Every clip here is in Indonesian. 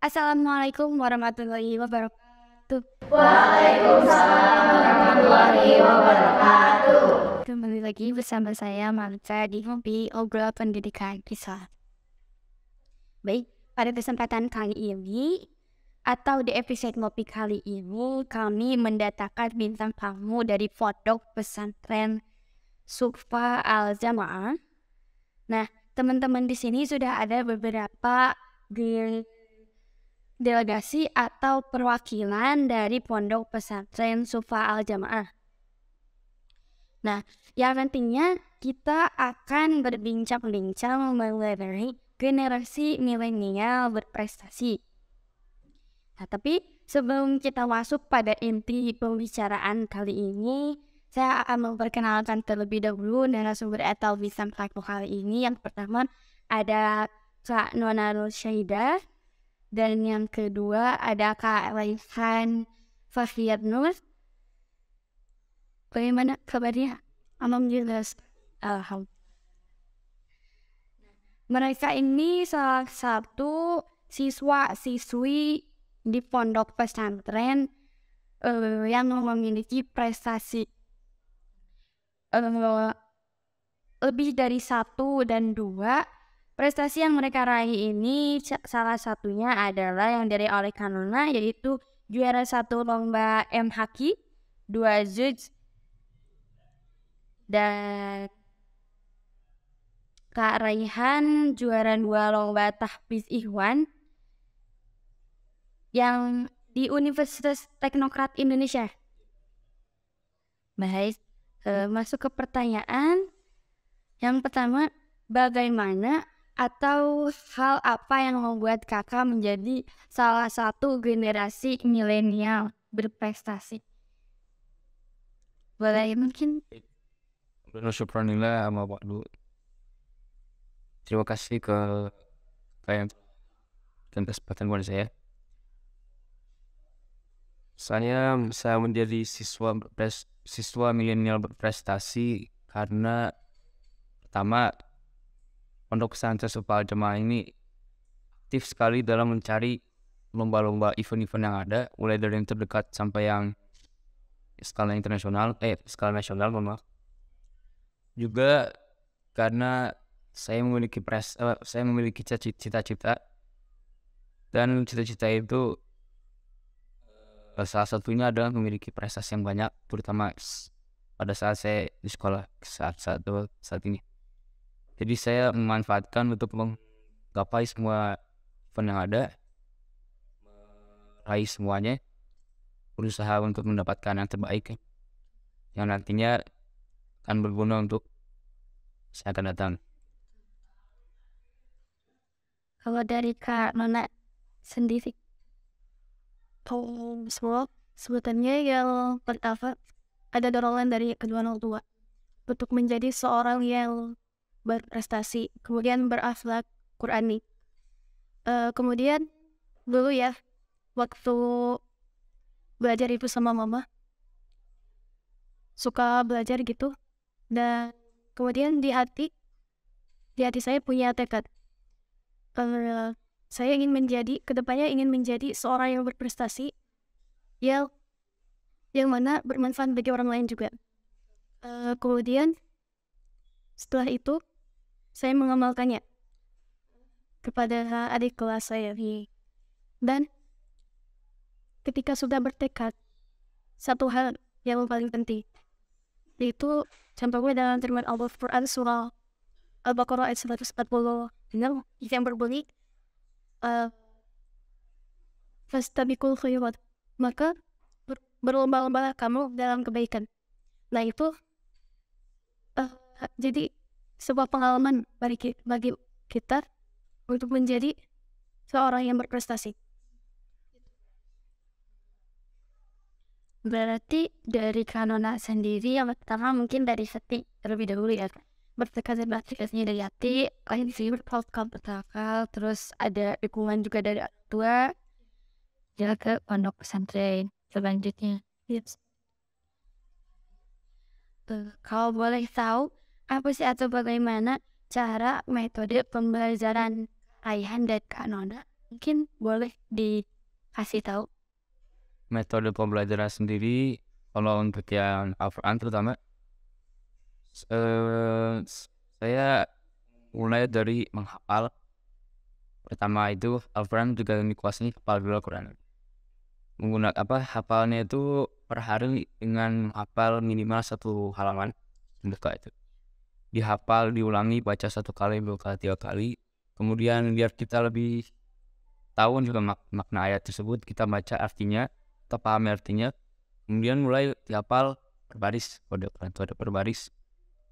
Assalamualaikum warahmatullahi wabarakatuh. Waalaikumsalam warahmatullahi wabarakatuh. Kembali lagi bersama saya Marta di Hobi Obrol Pendidikan Islam. Baik, pada kesempatan kali ini atau di episode Ngopi kali ini kami mendatangkan bintang tamu dari Pondok Pesantren Sufa Al Jamaah. Nah, teman-teman di sini sudah ada beberapa delegasi atau perwakilan dari Pondok Pesantren Sufa Al Jamaah. Nah, yang nantinya kita akan berbincang-bincang mengenai generasi milenial berprestasi. Nah, tapi sebelum kita masuk pada inti pembicaraan kali ini, saya akan memperkenalkan terlebih dahulu narasumber atau bintang tamu kali ini. Yang pertama ada Kak Nona Nur Syahidah. Dan yang kedua ada Kak Raihan Fafiyat Nur. Bagaimana kabarnya? Alhamdulillah. Alhamdulillah. Mereka ini salah satu siswa-siswi di pondok pesantren yang memiliki prestasi lebih dari 1 dan 2. Prestasi yang mereka raih ini salah satunya adalah yang dari oleh Kanona, yaitu juara 1 lomba MHQ, 2 Zuj, dan Kak Raihan juara 2 lomba Tahfiz Ikhwan yang di Universitas Teknokrat Indonesia. Baik, masuk ke pertanyaan. Yang pertama, bagaimana atau hal apa yang membuat kakak menjadi salah satu generasi milenial berprestasi? Boleh mungkin? Syukranillah sama Ba'du. Terima kasih ke kalian dan kesempatan buat saya. Saya menjadi siswa milenial berprestasi karena pertama, Pondok Pesantren Sufa Al Jamaah ini aktif sekali dalam mencari lomba-lomba event-event yang ada, mulai dari yang terdekat sampai yang skala nasional, maaf. Juga karena saya memiliki cita-cita, dan cita-cita itu salah satunya adalah memiliki prestasi yang banyak, terutama pada saat saya di sekolah saat ini. Jadi saya memanfaatkan untuk menggapai semua event yang ada, meraih semuanya, berusaha untuk mendapatkan yang terbaik yang nantinya akan berguna untuk saya akan datang. Kalau dari Kak Nona sendiri, sebutannya yang pertama ada dorongan dari kedua orang tua untuk menjadi seorang yang berprestasi, kemudian berakhlak Qurani. Kemudian dulu ya, waktu belajar itu sama mama, suka belajar gitu, dan kemudian di hati saya punya tekad. Saya kedepannya ingin menjadi seorang yang berprestasi, yang mana bermanfaat bagi orang lain juga. Kemudian setelah itu saya mengamalkannya kepada adik kelas saya. Dan ketika sudah bertekad, satu hal yang paling penting, yaitu contohnya dalam firman Allah Quran surah Al-Baqarah ayat 146 yang berbunyi fastabiqul khairat, maka berlomba-lombalah kamu dalam kebaikan. Nah itu jadi sebuah pengalaman bagi kita untuk menjadi seorang yang berprestasi. Berarti dari Kanona sendiri yang pertama mungkin dari hati terlebih dahulu ya, bertekad dan berprestasinya dari hati, lain sih bertawakal, terus ada dukungan juga dari orang tua, jalan ke pondok pesantren selanjutnya. Yes. Kalau boleh tahu apa sih atau bagaimana cara metode pembelajaran Raihan dan Kak Nona Mungkin boleh dikasih tahu. Metode pembelajaran sendiri kalau untuk yang Al-Quran terutama saya mulai dari menghafal. Pertama itu Al-Quran juga dikuasai hafal dulu Al-Quran. Menggunakan hafalnya itu per hari dengan hafal minimal 1 halaman buka itu. Dihafal, diulangi, baca 1 kali, 2 kali, 3 kali. Kemudian biar kita lebih tahu juga makna ayat tersebut, kita baca artinya, kita pahami artinya. Kemudian mulai dihafal per baris, pada Quran itu ada per baris.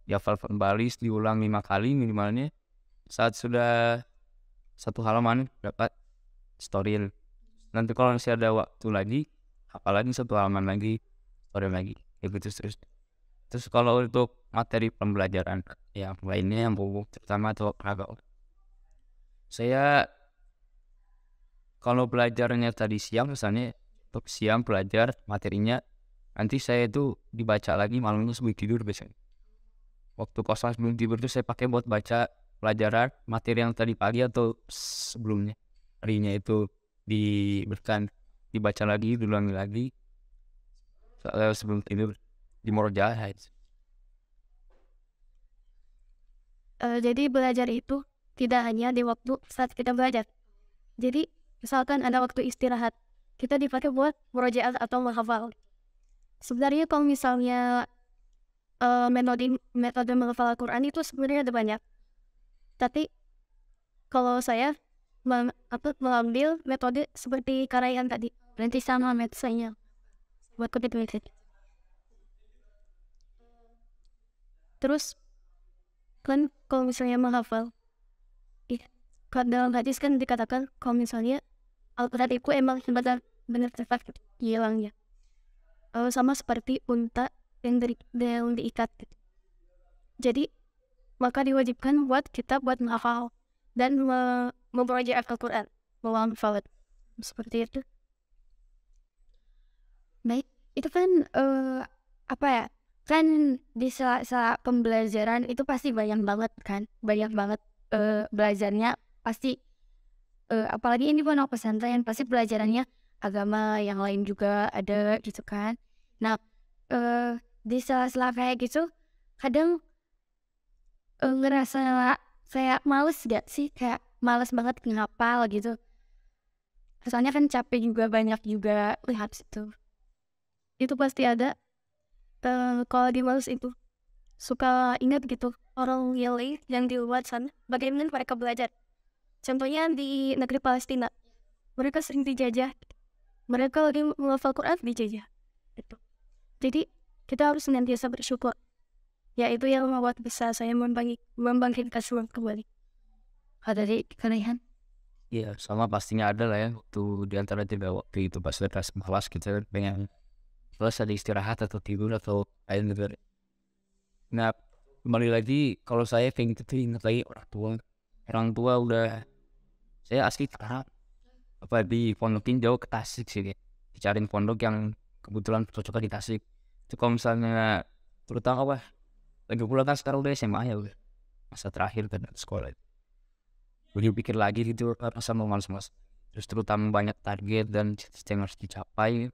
Dihafal per baris, diulang 5 kali minimalnya. Saat sudah 1 halaman dapat story. Nanti kalau masih ada waktu lagi, hafal lagi 1 halaman lagi, story lagi, ya gitu terus. Terus kalau untuk materi pembelajaran yang lainnya yang umum terutama atau agak, saya kalau belajarnya tadi siang misalnya untuk siang belajar materinya, nanti saya itu dibaca lagi malamnya sebelum tidur biasanya. Waktu kosong sebelum tidur itu saya pakai buat baca pelajaran materi yang tadi pagi atau sebelumnya harinya itu diberikan, dibaca lagi, diulangi lagi sebelum tidur di murojaah. Jadi belajar itu tidak hanya di waktu saat kita belajar. Jadi misalkan ada waktu istirahat, kita dipakai buat murojaah atau menghafal. Sebenarnya kalau misalnya metode menghafal Al-Quran itu sebenarnya ada banyak. Tapi kalau saya mengambil metode seperti Karaihan tadi, berarti sama metodenya buat kode. Terus kan kalau misalnya menghafal, dalam hadis kan dikatakan kalau misalnya Al-Quran itu emang benar cepat hilang ya. Sama seperti unta yang diikat gitu. Jadi maka diwajibkan buat kita buat menghafal dan memperoleh Al-Quran, menghafal seperti itu. Baik, itu kan kan di sela-sela pembelajaran itu pasti banyak banget belajarnya pasti, apalagi ini pondok pesantren pasti pelajarannya agama yang lain juga ada gitu kan. Nah di sela-sela kayak gitu kadang ngerasa kayak males gak sih, kayak males banget ngapal gitu, soalnya kan capek juga, banyak juga lihat itu pasti ada. Kalau di males itu suka ingat gitu orang yang di luar sana bagaimana mereka belajar. Contohnya di negeri Palestina, mereka sering dijajah, mereka lagi menghafal Quran dijajah gitu. Jadi kita harus senantiasa bersyukur, yaitu yang membuat bisa saya membangkitkan semangat kembali. Ada di Karaihan? Iya, sama pastinya ada lah ya waktu di antara 3 waktu itu pas udah malas kita pengen terus ada istirahat atau tidur atau lain gitu. Nah kembali lagi kalau saya pengen itu ingat lagi orang tua udah saya asli sekarang di pondokin jauh ke Tasik sih, dicariin pondok yang kebetulan cocok di Tasik. Itu kalau misalnya terutama lagi pulang kan sekarang udah SMA ya, udah masa terakhir kan sekolah itu. Udah pikir lagi gitu masa mau malas-malas, terus terutama banyak target dan cita-cita yang harus dicapai.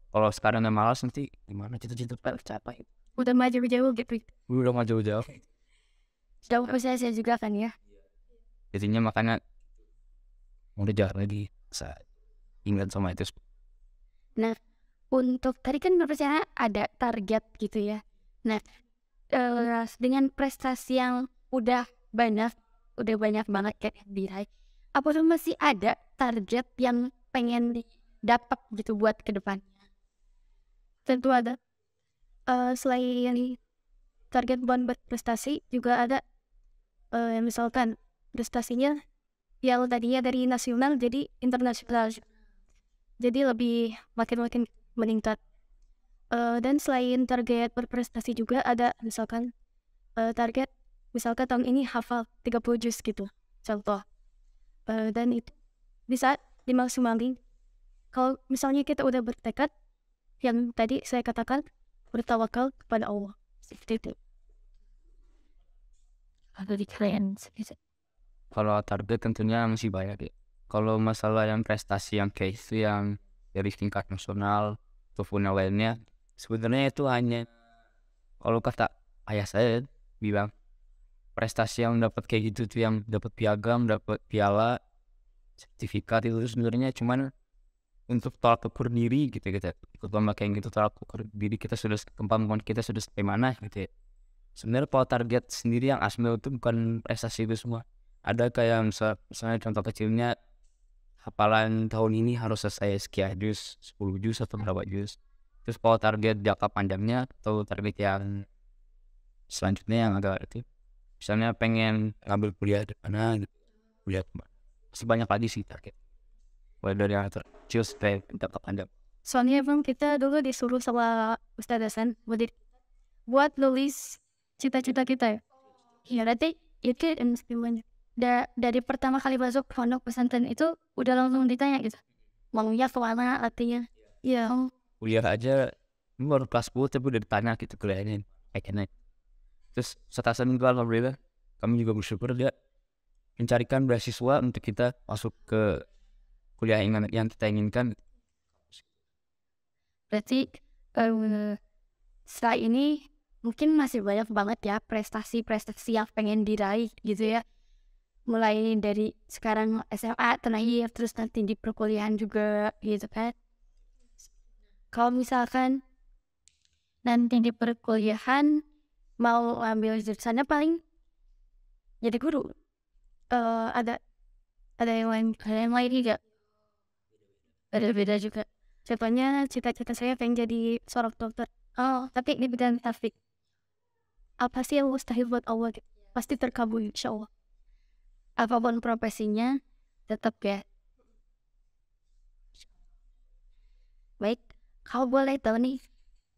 Kalau sekarang yang malas nanti gimana cita-cita tercapai? Udah maju jauh gitu. Udah maju jauh. Sudah usia saya juga kan ya. Jadinya makanya udah jauh lagi saya ingat sama itu. Nah untuk tadi kan saya ada target gitu ya. Nah dengan prestasi yang udah banyak banget kayak diraih, apakah masih ada target yang pengen didapat gitu buat ke depan? Tentu ada. Selain target buat berprestasi juga ada misalkan prestasinya yang tadinya dari nasional jadi internasional, jadi lebih makin meningkat. Dan selain target berprestasi juga ada misalkan target misalkan tahun ini hafal 30 juz gitu contoh, dan itu bisa dimaksimalin kalau misalnya kita udah bertekad yang tadi saya katakan, bertawakal kepada Allah seperti itu. Ada di kalian. Kalau target tentunya masih banyak ya, Kalau masalah yang prestasi yang kayak itu yang dari tingkat nasional ataupun yang lainnya, sebenarnya itu hanya kalau kata ayah saya bilang prestasi yang dapat kayak gitu tuh yang dapat piagam, dapat piala, sertifikat itu sebenarnya cuman untuk tolak ukur diri gitu gitu. Ikut lomba kayak gitu tolak ukur diri kita sudah kemampuan kita sudah sampai mana gitu ya. Sebenarnya kalau target sendiri yang Asmil itu bukan prestasi itu semua. Ada kayak misalnya contoh kecilnya hafalan tahun ini harus selesai sekian juz, 10 juz atau berapa juz. Terus kalau target jangka panjangnya atau target yang selanjutnya yang agak aktif, misalnya pengen ngambil kuliah di mana gitu, kuliah di mana. Masih banyak lagi sih target. Mulai dari yang kecil sampai jangka panjang. Soalnya emang kita dulu disuruh sama Ustaz Hasan buat nulis cita-cita kita ya. Iya, nanti itu mesti dari pertama kali masuk pondok pesantren itu udah langsung ditanya gitu. Maunya kemana artinya? Iya. Kuliah aja ini baru kelas 10 tapi udah ditanya gitu kuliahnya kayaknya. Terus setasan itu alhamdulillah kami juga bersyukur dia mencarikan beasiswa untuk kita masuk ke kuliah yang kita inginkan. Berarti setelah ini mungkin masih banyak banget ya prestasi-prestasi yang pengen diraih gitu ya. Mulai dari sekarang SMA terakhir terus nanti di perkuliahan juga gitu kan. Kalau misalkan nanti di perkuliahan mau ambil jurusannya paling jadi guru, ada yang lain juga beda-beda juga. Contohnya cita-cita saya pengen jadi seorang dokter. Tapi di bidang tafsir. Apa sih yang mustahil buat Allah gitu? Pasti terkabul insya Allah. Apapun profesinya tetap ya. Baik, kau boleh tahu nih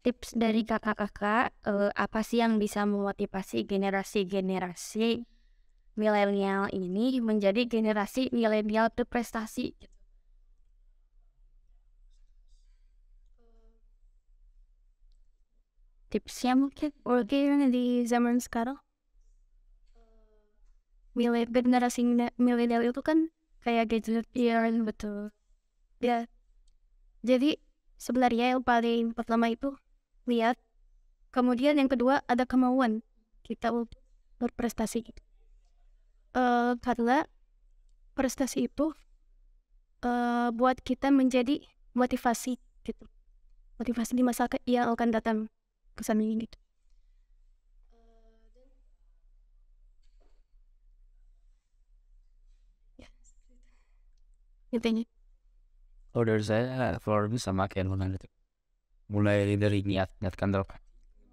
tips dari kakak-kakak apa sih yang bisa memotivasi generasi-generasi milenial ini menjadi generasi milenial berprestasi gitu. Tipsnya mungkin di zaman sekarang generasi milenial itu kan kayak gadget betul ya. Jadi sebenarnya yang paling pertama itu lihat, kemudian yang kedua ada kemauan kita untuk berprestasi gitu. Karena prestasi itu buat kita menjadi motivasi gitu, motivasi di masa yang akan datang kesan ini gitu. Intinya Kalau dari saya kalau lebih sama kayak Luna gitu. Mulai dari niatkan dalam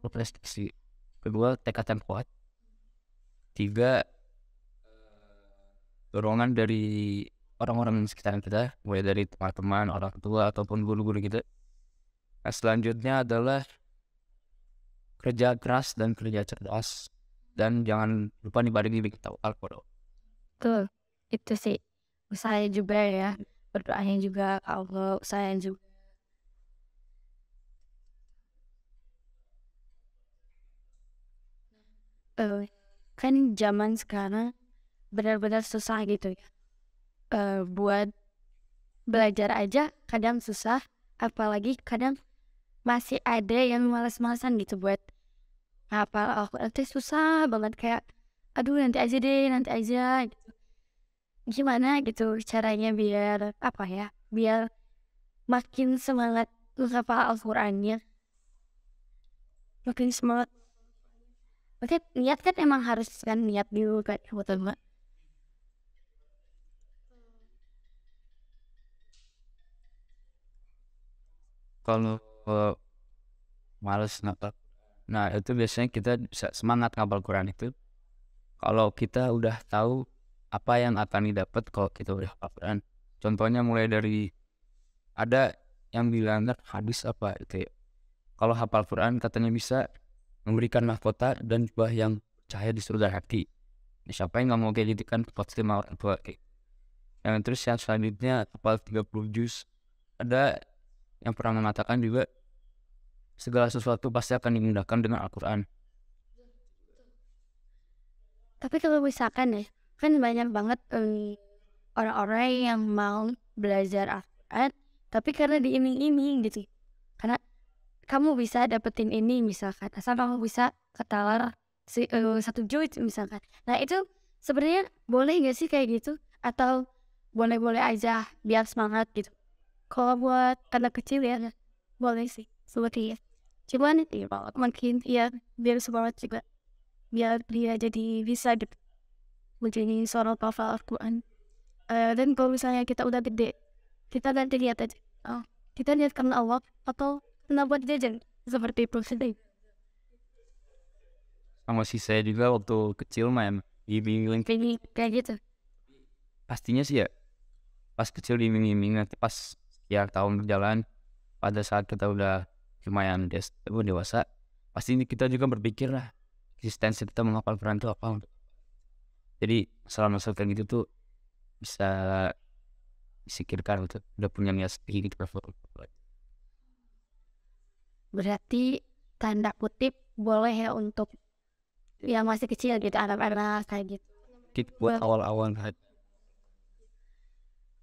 prestasi. Kedua tekad yang kuat. Tiga dorongan dari orang-orang di sekitar kita, mulai dari teman-teman, orang tua ataupun guru-guru kita. Nah, selanjutnya adalah kerja keras dan kerja cerdas, dan jangan lupa dibarengi dengan tawakal. tuh itu sih usahanya juga ya, berdoanya juga Allah, usahanya juga. Kan zaman sekarang benar-benar susah gitu ya. Buat belajar aja kadang susah, apalagi kadang masih ada yang malas-malasan gitu buat hafal Al-Quran itu susah banget, kayak aduh nanti aja deh, nanti aja gitu. Gimana gitu caranya biar apa ya, biar makin semangat menghafal Al-Qurannya, makin semangat. Oke, niat kan emang harus kan niat dulu kan, betul mbak. Kalau males ngapal, nah itu biasanya kita bisa semangat ngapal Quran itu kalau kita udah tahu apa yang akan didapat kalau kita udah hafal Quran. Contohnya mulai dari ada yang bilang hadis apa itu ya, kalau hafal Quran katanya bisa memberikan mahkota dan buah yang cahaya di surga hati. Nah, siapa yang nggak mau kayak gitu kan, pasti mau orang tua kayak. Yang terus yang selanjutnya hafal 30 juz. Ada yang pernah mengatakan juga segala sesuatu pasti akan dimudahkan dengan Al-Quran. Tapi kalau misalkan ya, kan banyak banget orang-orang yang mau belajar Al-Quran tapi karena diiming-iming gitu, karena kamu bisa dapetin ini misalkan, asal kamu bisa ketawa 1 juz misalkan. Nah itu sebenarnya boleh gak sih kayak gitu, atau boleh-boleh aja biar semangat gitu? Kalau buat anak kecil ya boleh sih seperti ya, cuman mungkin ya biar semangat juga, biar dia jadi bisa gitu menjadi seorang hafal Al-Quran. Dan kalau misalnya kita udah gede, kita nanti lihat aja, kita lihat karena Allah atau karena buat jajan, seperti itu sedih. Sama sih, saya juga waktu kecil main diiming-iming. Kayak gitu. Pastinya sih ya, pas kecil diiming-iming, nanti pas ya tahun berjalan, pada saat kita udah lumayan dewasa, pasti kita juga berpikir lah eksistensi kita menghafal Quran itu apa. Jadi selama kayak gitu tuh bisa disikirkan gitu, udah punya niat sedikit gitu. Berarti tanda kutip boleh ya untuk yang masih kecil gitu, anak-anak kayak gitu. Buat awal-awal.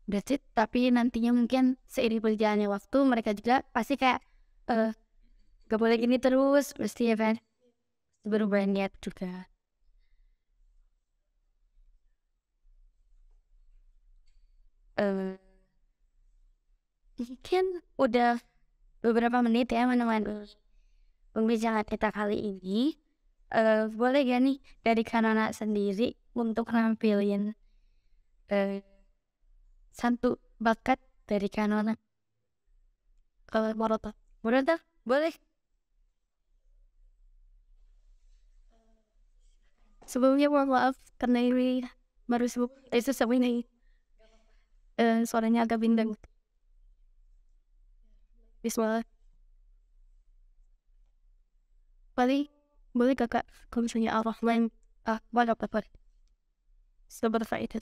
Berarti tapi nantinya mungkin seiring berjalannya waktu mereka juga pasti kayak gak boleh gini terus, pasti ya kan berubah niat juga. Mungkin udah beberapa menit ya menemani pembicaraan kita kali ini. Boleh gak nih dari Kanana sendiri untuk nampilin satu bakat dari Kanana? Kalau Morota boleh. Sebelumnya mohon maaf karena ini baru sebelum ini suaranya agak bindeng. Bismillah. Boleh kakak kalau misalnya Ar-Rahman boleh apa seperti itu.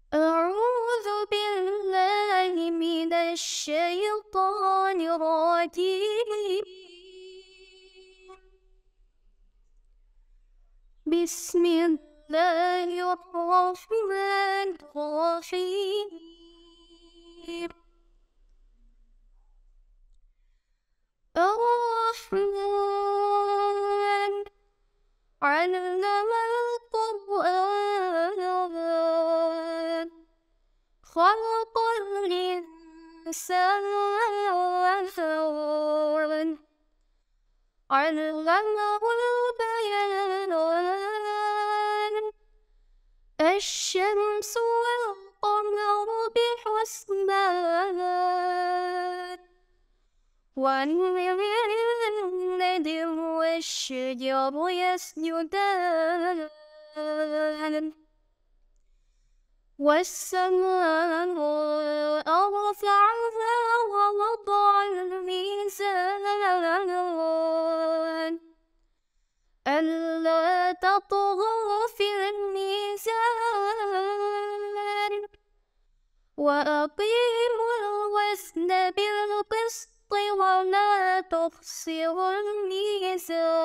أعوذ بالله من الشيطان الرجيم بسم الله الرحمن الرحيم الرحمن علم القرآن خلق الإنسان علمه البيان الشمس والقمر بحسبان والنجم والشجر يسجدان والسماء رفعها ووضع الميزان ألا تطغوا في الميزان وأقيموا الوزن بالقسط ولا تخسروا الميزان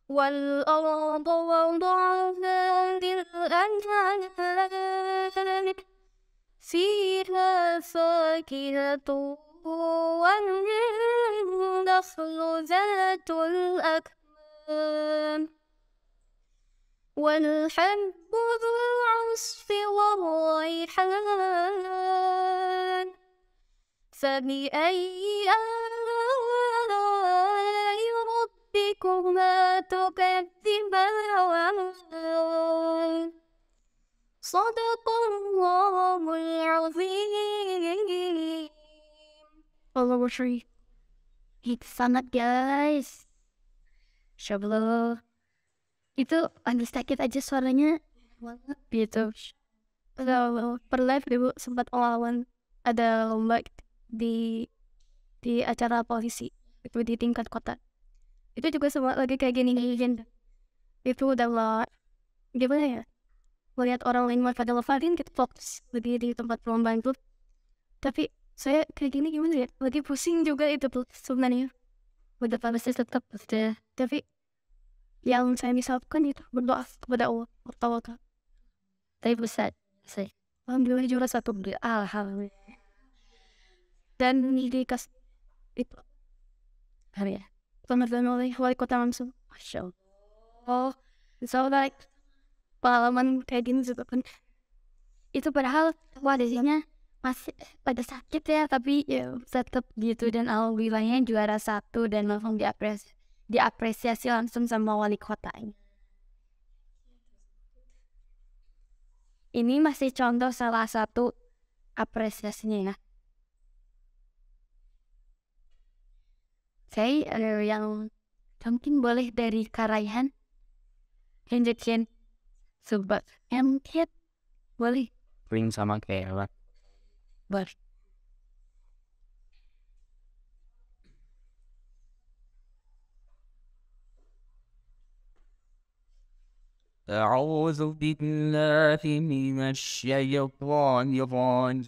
والأرض وضعها للأنعام فيها فاكهة والنخل ذات الأكمام والحب ذو العصف والريحان فبأي آلاء ربكما تكذبان صدق الله العظيم. Allah bersyukur. Itu sangat guys. Insyaallah. Itu agak sakit aja suaranya banget gitu. Per live dulu sempat lawan ada lomba di acara polisi itu di tingkat kota. Itu juga semua lagi kayak gini. Itu udah lah gimana ya, melihat orang lain pada levarin gitu fokus lagi di tempat perlombaan itu, tapi saya kayak gini gimana ya, lagi pusing juga itu tuh sebenarnya. Udah pasti tetap tapi yang saya misalkan itu berdoa kepada Allah bertawakal. Tapi besar saya alhamdulillah juara 1 alhamdulillah. Dan dikasih itu hari ya pemerintahan oleh wali kota langsung, masya Allah. So like pengalaman kayak gini juga kan itu padahal wadahnya masih pada sakit ya, tapi ya tetap gitu. Dan alhamdulillahnya juara 1 dan langsung diapresiasi langsung sama wali kotanya. Ini masih contoh salah satu apresiasinya ya. Saya yang mungkin boleh dari Karaihan lanjutin sobat MKit boleh Ring sama kayak boleh. أعوذ بالله من الشيطان الرجيم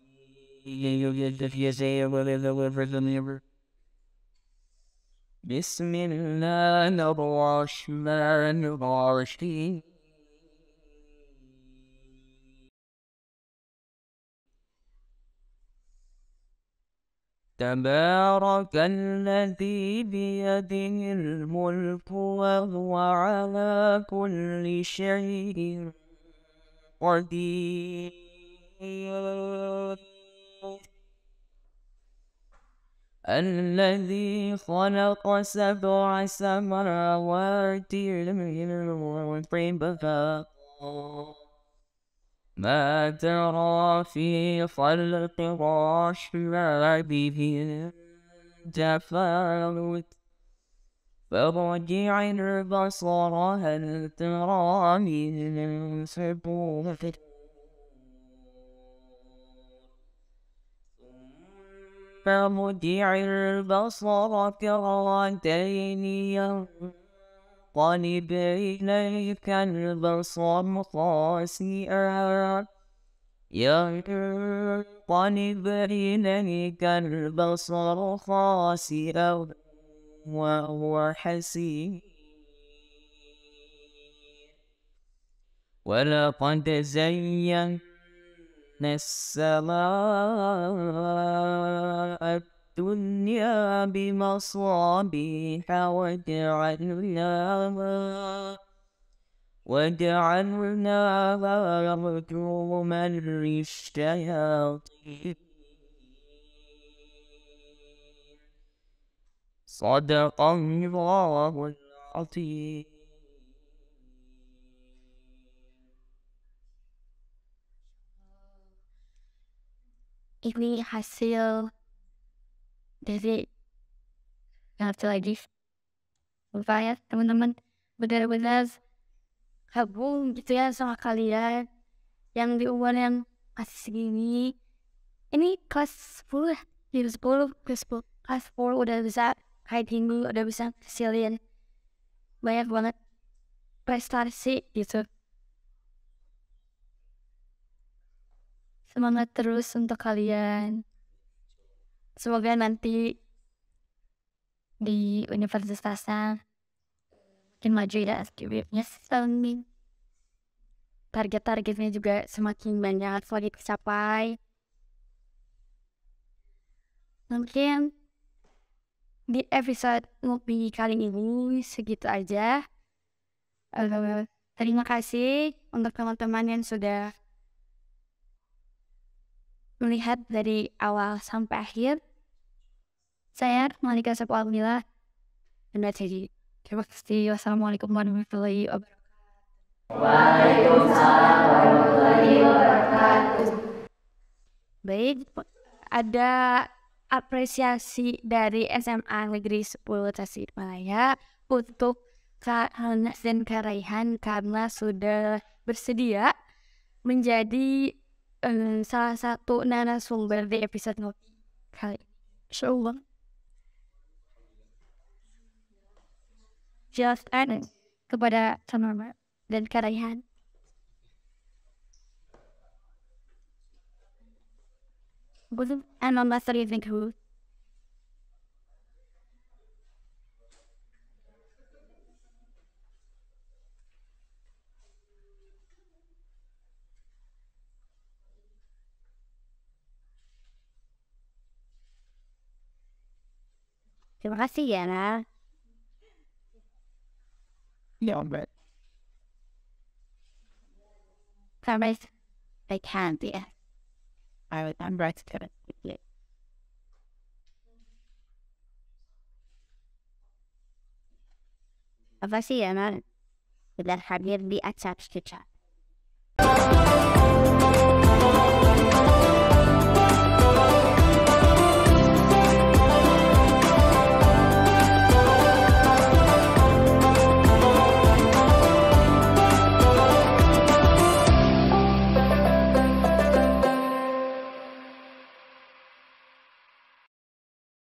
بسم الله الرحمن الرحيم تبارك الذي بيده الملك وهو على كل شيء قدير الذي خلق 7 سماوات طباقا ما ترى في خلق الرحمن من تفاوت فارجع البصر هل ترى من فطور ثم ارجع البصر كرتين ينقلب إليك البصر خاسئا ينقلب إليك البصر خاسئا وهو حسير ولقد زينا السماء الدنيا بمصابيح وجعلناها رجوما للشياطين صدق الله العظيم. Ini hasil dari lagi ya teman-teman, benar-benar kagum gitu ya sama kalian yang di umur yang masih segini. Ini kelas 10 ya, kelas 10 udah bisa kayak gini, udah bisa hasilin banyak banget prestasi gitu. Semangat terus untuk kalian. Semoga nanti di universitasnya makin maju ya SKB-nya. Target-targetnya juga semakin banyak lagi tercapai. Mungkin di episode ngopi kali ini segitu aja. Terima kasih untuk teman-teman yang sudah melihat dari awal sampai akhir. Saya Malika Sepalmila. Terima kasih. Wassalamualaikum warahmatullahi wabarakatuh. Waalaikumsalam warahmatullahi wabarakatuh. Baik, ada apresiasi dari SMA Negeri 10 Tasikmalaya untuk Kak Hanas dan Kak Raihan karena sudah bersedia menjadi salah satu narasumber di episode ngopi kali ini. Insyaallah. Jelaskan kepada sama dan Kak Raihan. Belum, Mas Rizky dulu. Terima kasih ya, Nak. Yeah, but Sampai nanti ya. I'm right to it. Terima kasih ya, Nak. Sudah hadir di acara kita.